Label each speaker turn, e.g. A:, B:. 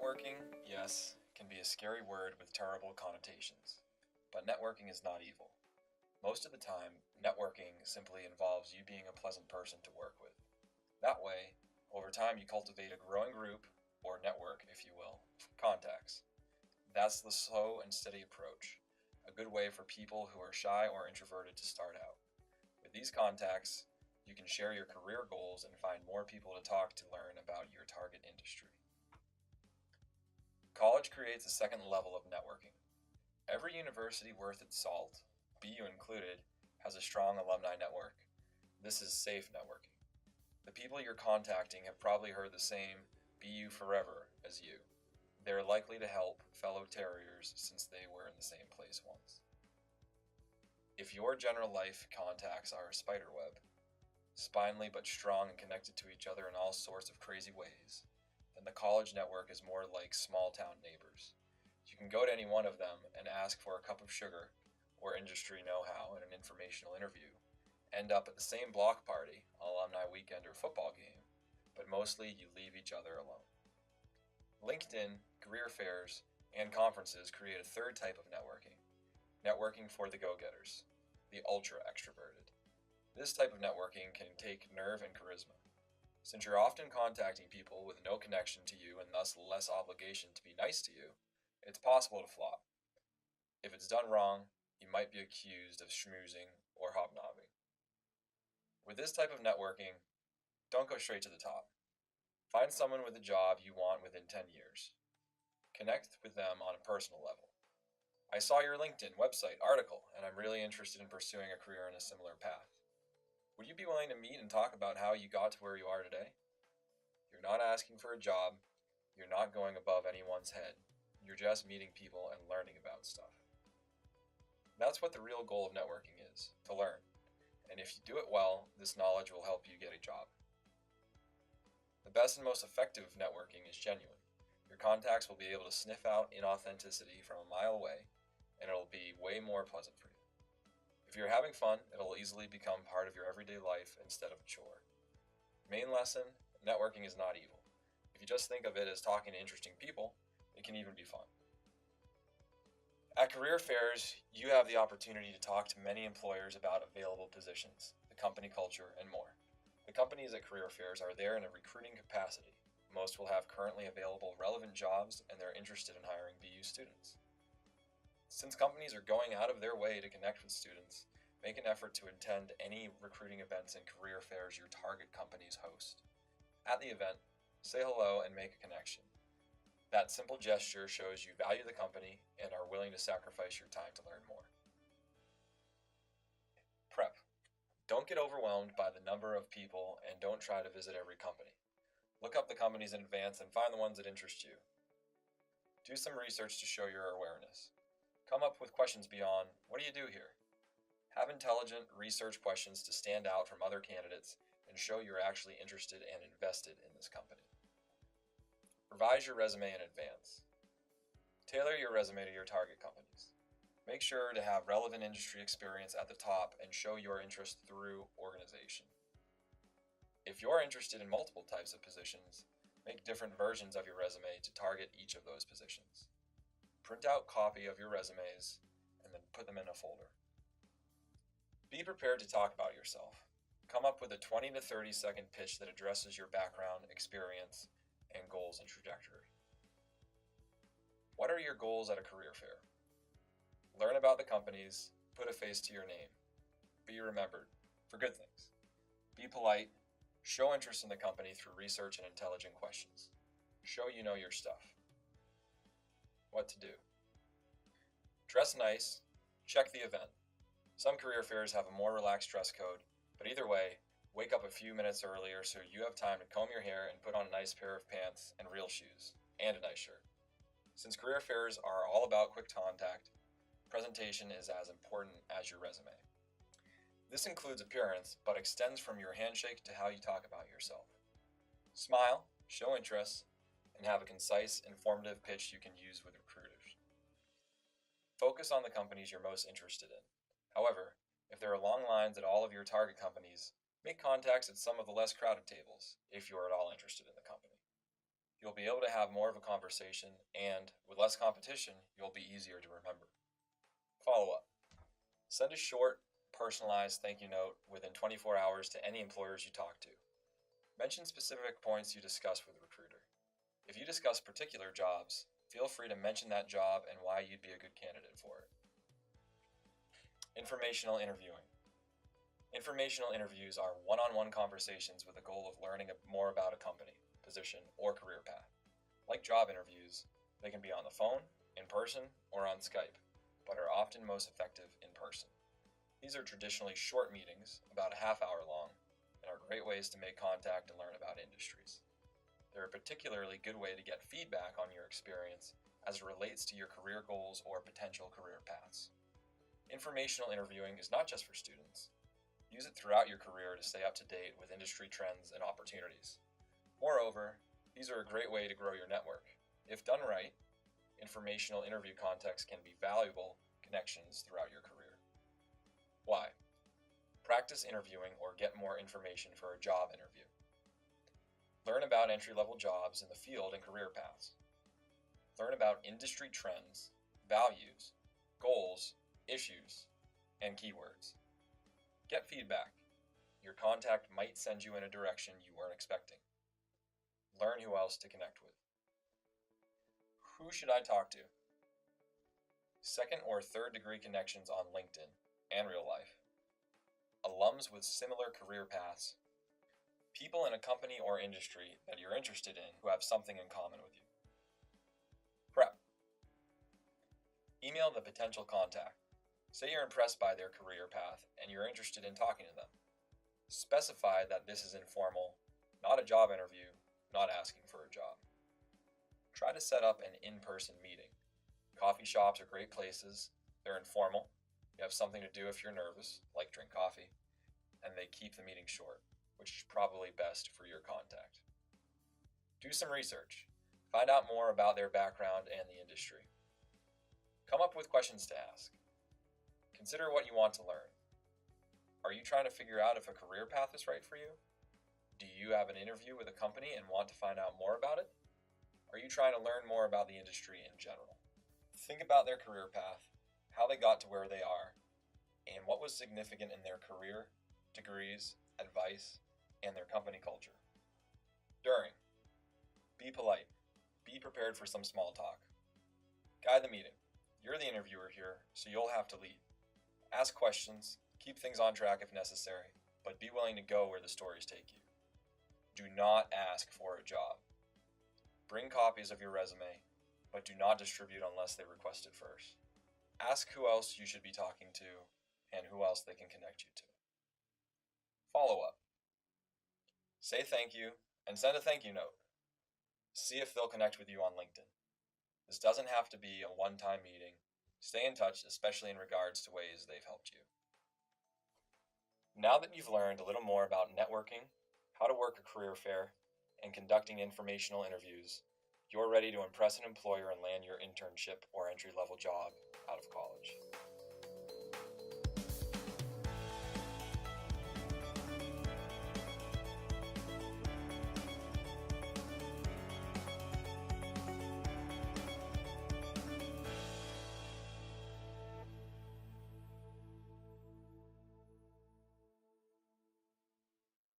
A: Networking, yes, can be a scary word with terrible connotations, but networking is not evil. Most of the time, networking simply involves you being a pleasant person to work with. That way, over time, you cultivate a growing group, or network, if you will, of contacts. That's the slow and steady approach, a good way for people who are shy or introverted to start out. With these contacts, you can share your career goals and find more people to talk to learn about your target industry. College creates a second level of networking. Every university worth its salt, BU included, has a strong alumni network. This is safe networking. The people you're contacting have probably heard the same BU forever as you. They're likely to help fellow terriers since they were in the same place once. If your general life contacts are a spider web, spinely but strong and connected to each other in all sorts of crazy ways, then the college network is more like small town neighbors. You can go to any one of them and ask for a cup of sugar or industry know-how in an informational interview, end up at the same block party, alumni weekend, or football game, but mostly you leave each other alone. LinkedIn, career fairs, and conferences create a third type of networking for the go-getters, the ultra extroverted. This type of networking can take nerve and charisma. Since you're often contacting people with no connection to you and thus less obligation to be nice to you, it's possible to flop. If it's done wrong, you might be accused of schmoozing or hobnobbing. With this type of networking, don't go straight to the top. Find someone with a job you want within 10 years. Connect with them on a personal level. I saw your LinkedIn website article, and I'm really interested in pursuing a career in a similar path. Would you be willing to meet and talk about how you got to where you are today? You're not asking for a job. You're not going above anyone's head. You're just meeting people and learning about stuff. That's what the real goal of networking is, to learn. And if you do it well, this knowledge will help you get a job. The best and most effective networking is genuine. Your contacts will be able to sniff out inauthenticity from a mile away, and it'll be way more pleasant for you. If you're having fun, it'll easily become part of your everyday life instead of a chore. Main lesson, networking is not evil. If you just think of it as talking to interesting people, it can even be fun. At career fairs, you have the opportunity to talk to many employers about available positions, the company culture, and more. The companies at career fairs are there in a recruiting capacity. Most will have currently available relevant jobs, and they're interested in hiring BU students. Since companies are going out of their way to connect with students, make an effort to attend any recruiting events and career fairs your target companies host. At the event, say hello and make a connection. That simple gesture shows you value the company and are willing to sacrifice your time to learn more. Prep. Don't get overwhelmed by the number of people and don't try to visit every company. Look up the companies in advance and find the ones that interest you. Do some research to show your awareness. Come up with questions beyond, what do you do here? Have intelligent research questions to stand out from other candidates and show you're actually interested and invested in this company. Revise your resume in advance. Tailor your resume to your target companies. Make sure to have relevant industry experience at the top and show your interest through organization. If you're interested in multiple types of positions, make different versions of your resume to target each of those positions. Print out a copy of your resumes and then put them in a folder. Be prepared to talk about yourself. Come up with a 20 to 30 second pitch that addresses your background, experience, and goals and trajectory. What are your goals at a career fair? Learn about the companies, put a face to your name. Be remembered for good things. Be polite, show interest in the company through research and intelligent questions. Show you know your stuff. What to do? Dress nice, check the event. Some career fairs have a more relaxed dress code, but either way, wake up a few minutes earlier so you have time to comb your hair and put on a nice pair of pants and real shoes, and a nice shirt. Since career fairs are all about quick contact, presentation is as important as your resume. This includes appearance, but extends from your handshake to how you talk about yourself. Smile, show interest, and have a concise, informative pitch you can use with recruiters. Focus on the companies you're most interested in. However, if there are long lines at all of your target companies, make contacts at some of the less crowded tables if you're at all interested in the company. You'll be able to have more of a conversation, and with less competition, you'll be easier to remember. Follow up. Send a short, personalized thank you note within 24 hours to any employers you talk to. Mention specific points you discuss with the recruiter. If you discuss particular jobs, feel free to mention that job and why you'd be a good candidate for it. Informational interviewing. Informational interviews are one-on-one conversations with the goal of learning more about a company, position, or career path. Like job interviews, they can be on the phone, in person, or on Skype, but are often most effective in person. These are traditionally short meetings, about a half hour long, and are great ways to make contact and learn about industries. They're a particularly good way to get feedback on your experience as it relates to your career goals or potential career paths. Informational interviewing is not just for students. Use it throughout your career to stay up to date with industry trends and opportunities. Moreover, these are a great way to grow your network. If done right, informational interview contexts can be valuable connections throughout your career. Why? Practice interviewing or get more information for a job interview. Learn about entry-level jobs in the field and career paths. Learn about industry trends, values, goals, issues, and keywords. Get feedback. Your contact might send you in a direction you weren't expecting. Learn who else to connect with. Who should I talk to? Second or third degree connections on LinkedIn and real life. Alums with similar career paths. People in a company or industry that you're interested in who have something in common with you. Prep. Email the potential contact. Say you're impressed by their career path and you're interested in talking to them. Specify that this is informal, not a job interview, not asking for a job. Try to set up an in-person meeting. Coffee shops are great places. They're informal. You have something to do if you're nervous, like drink coffee, and they keep the meeting short, which is probably best for your contact. Do some research. Find out more about their background and the industry. Come up with questions to ask. Consider what you want to learn. Are you trying to figure out if a career path is right for you? Do you have an interview with a company and want to find out more about it? Are you trying to learn more about the industry in general? Think about their career path, how they got to where they are, and what was significant in their career, degrees, advice, and their company culture. During. Be polite. Be prepared for some small talk. Guide the meeting. You're the interviewer here, so you'll have to lead. Ask questions, keep things on track if necessary, but be willing to go where the stories take you. Do not ask for a job. Bring copies of your resume, but do not distribute unless they request it first. Ask who else you should be talking to and who else they can connect you to. Follow up. Say thank you and send a thank you note. See if they'll connect with you on LinkedIn. This doesn't have to be a one-time meeting. Stay in touch, especially in regards to ways they've helped you. Now that you've learned a little more about networking, how to work a career fair, and conducting informational interviews, you're ready to impress an employer and land your internship or entry-level job out of college.